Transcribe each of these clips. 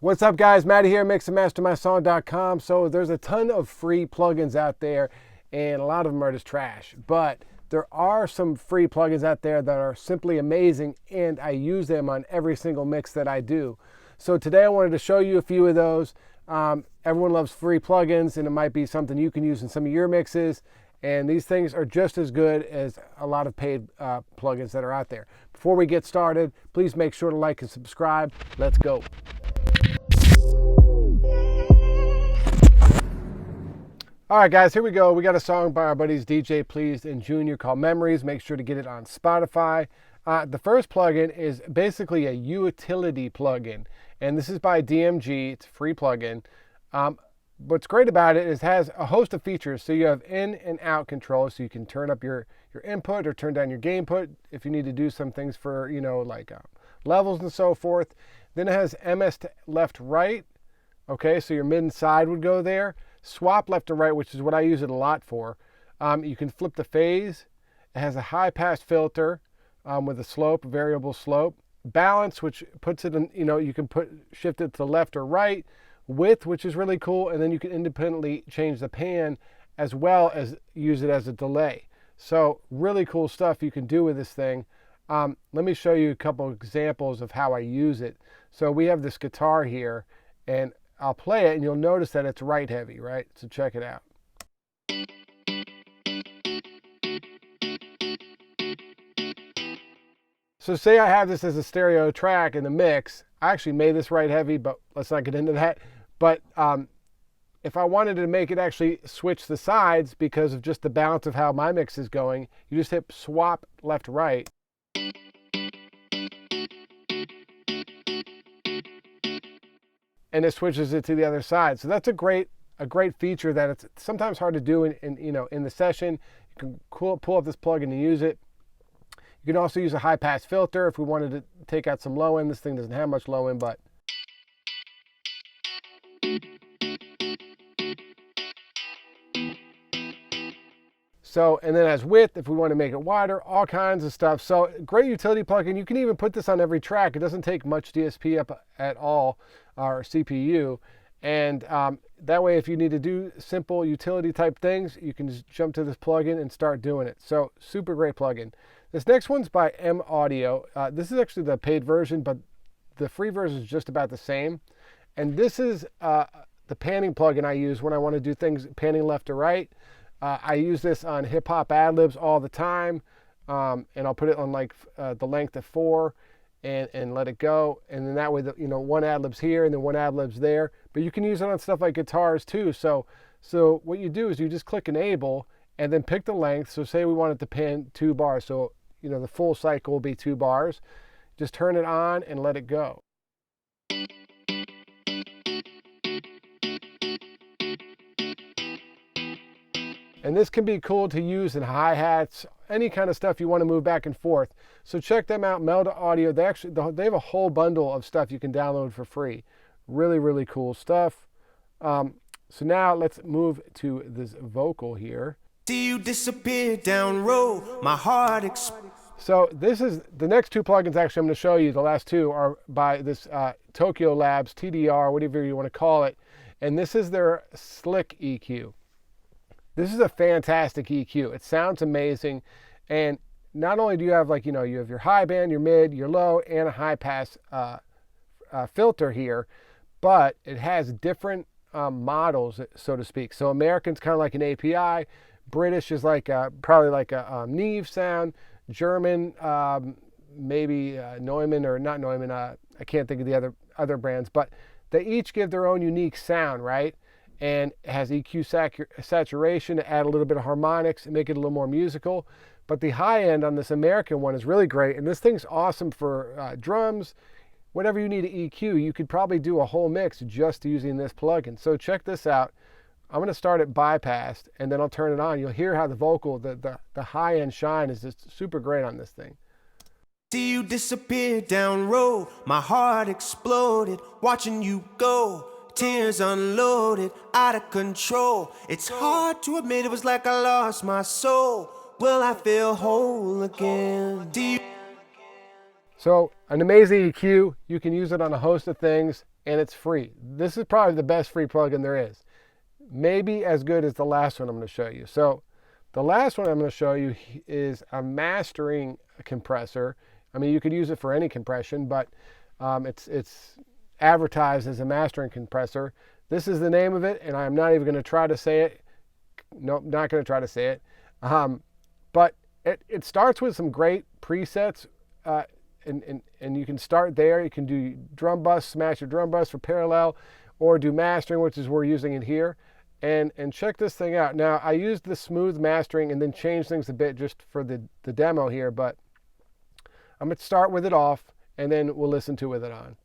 What's up, guys? Matty here, mixandmastermysong.com. So there's a ton of free plugins out there, and a lot of them are just trash. But there are some free plugins out there that are simply amazing, and I use them on every single mix that I do. So today I wanted to show you a few of those. Everyone loves free plugins, and it might be something you can use in some of your mixes. And these things are just as good as a lot of paid plugins that are out there. Before we get started, please make sure to like and subscribe. Let's go. All right, guys, here we go. We got a song by our buddies DJ Pleased and Junior called Memories. Make sure to get it on Spotify. The first plugin is basically a utility plugin, and this is by DMG. It's a free plugin. What's great about it is it has a host of features. So you have in and out control, so you can turn up your input or turn down your gain input if you need to do some things for, like levels and so forth. Then it has MS to left, right. Okay, so your mid and side would go there. Swap left to right, which is what I use it a lot for. You can flip the phase. It has a high pass filter with a slope, variable slope. Balance, which puts it in, you can shift it to the left or right. Width, which is really cool, and then you can independently change the pan as well as use it as a delay. So really cool stuff you can do with this thing. Let me show you a couple examples of how I use it. So we have this guitar here, and I'll play it, and you'll notice that it's right heavy, right? So check it out. So say I have this as a stereo track in the mix. I actually made this right heavy, but let's not get into that. But if I wanted to make it actually switch the sides because of just the balance of how my mix is going, you just hit swap left, right. And it switches it to the other side. So that's a great feature that it's sometimes hard to do in the session. You can pull up this plugin and use it. You can also use a high pass filter if we wanted to take out some low end. This thing doesn't have much low end, but so, and then as width, if we want to make it wider, all kinds of stuff. So great utility plugin. You can even put this on every track. It doesn't take much DSP up at all, or CPU. And that way, if you need to do simple utility type things, you can just jump to this plugin and start doing it. So super great plugin. This next one's by M Audio. This is actually the paid version, but the free version is just about the same. And this is the panning plugin I use when I want to do things panning left to right. I use this on hip hop ad-libs all the time, and I'll put it on like the length of 4 and let it go. And then that way, one ad-lib's here and then one ad-lib's there. But you can use it on stuff like guitars too. So what you do is you just click enable and then pick the length. So say we wanted to pan 2 bars. So, the full cycle will be 2 bars. Just turn it on and let it go. And this can be cool to use in hi-hats, any kind of stuff you want to move back and forth. So check them out, Melda Audio. They have a whole bundle of stuff you can download for free. Really, really cool stuff. So now let's move to this vocal here. See you disappear down road, my heart So this is the next 2 plugins actually I'm going to show you. The last 2 are by this Tokyo Labs, TDR, whatever you want to call it. And this is their Slick EQ. This is a fantastic EQ. It sounds amazing. And not only do you have you have your high band, your mid, your low, and a high pass filter here, but it has different models, so to speak. So American's kind of like an API. British is like probably like a Neve sound. German, maybe Neumann or not Neumann. I can't think of the other brands, but they each give their own unique sound, right? And it has EQ saturation to add a little bit of harmonics and make it a little more musical. But the high end on this American one is really great. And this thing's awesome for drums. Whatever you need to EQ, you could probably do a whole mix just using this plugin. So check this out. I'm going to start it bypassed, and then I'll turn it on. You'll hear how the vocal, the high end shine is just super great on this thing. See you disappear down road, my heart exploded, watching you go. Tears unloaded, out of control. It's hard to admit it was like I lost my soul. Will I feel whole again? So an amazing EQ. You can use it on a host of things. and it's free. This is probably the best free plugin there is. Maybe as good as the last one I'm going to show you. So the last one I'm going to show you is a mastering compressor. I mean, you could use it for any compression, but it's advertised as a mastering compressor. This is the name of it, and I'm not even going to try to say it. Nope, not going to try to say it. But it starts with some great presets, and you can start there. You can do drum bus, smash your drum bus for parallel, or do mastering, which is we're using it here. And check this thing out. Now, I used the smooth mastering and then changed things a bit just for the demo here, but I'm going to start with it off, and then we'll listen to with it on.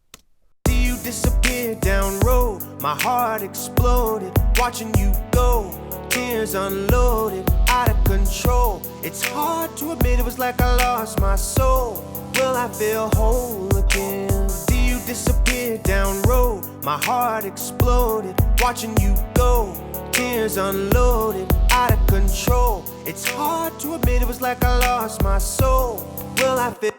See you disappear down road, my heart exploded, watching you go, tears unloaded, out of control. It's hard to admit it was like I lost my soul. Will I feel whole again? See you disappear down road, my heart exploded, watching you go, tears unloaded, out of control. It's hard to admit it was like I lost my soul. Will I feel...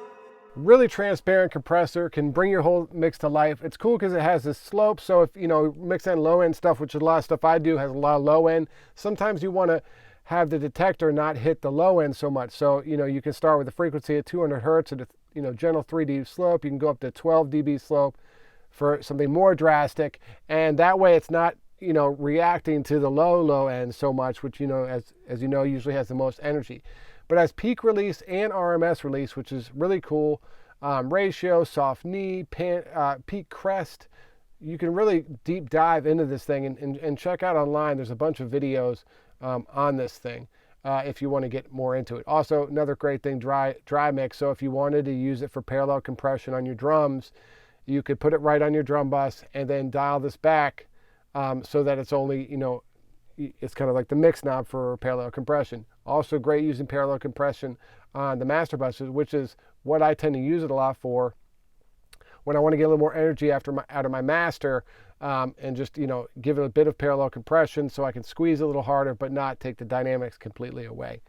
Really transparent compressor, can bring your whole mix to life. It's cool because it has this slope, so if, you know, mix and low end stuff, which is a lot of stuff I do has a lot of low end, sometimes you want to have the detector not hit the low end so much. So, you know, you can start with a frequency at 200 hertz at a, you know, gentle 3 dB slope. You can go up to 12 dB slope for something more drastic, and that way it's not, you know, reacting to the low end so much, which, you know, as you know, usually has the most energy. But it has peak release and RMS release, which is really cool. Ratio, soft knee, peak crest. You can really deep dive into this thing and check out online. There's a bunch of videos on this thing if you want to get more into it. Also, another great thing, dry mix. So if you wanted to use it for parallel compression on your drums, you could put it right on your drum bus and then dial this back so that it's only, you know, it's kind of like the mix knob for parallel compression. Also great using parallel compression on the master buses, which is what I tend to use it a lot for when I want to get a little more energy out of my master, and just, you know, give it a bit of parallel compression so I can squeeze a little harder but not take the dynamics completely away.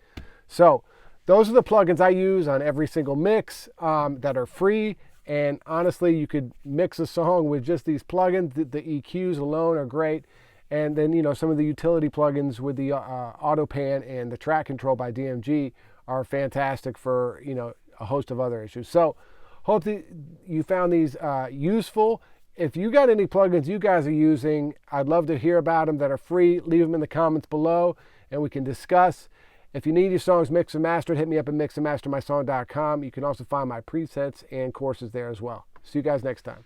So those are the plugins I use on every single mix that are free. And honestly, you could mix a song with just these plugins. The EQs alone are great. And then, you know, some of the utility plugins with the auto pan and the track control by DMG are fantastic for, you know, a host of other issues. So hope that you found these useful. If you got any plugins you guys are using, I'd love to hear about them that are free. Leave them in the comments below and we can discuss. If you need your songs mixed and mastered, hit me up at mixandmastermysong.com. You can also find my presets and courses there as well. See you guys next time.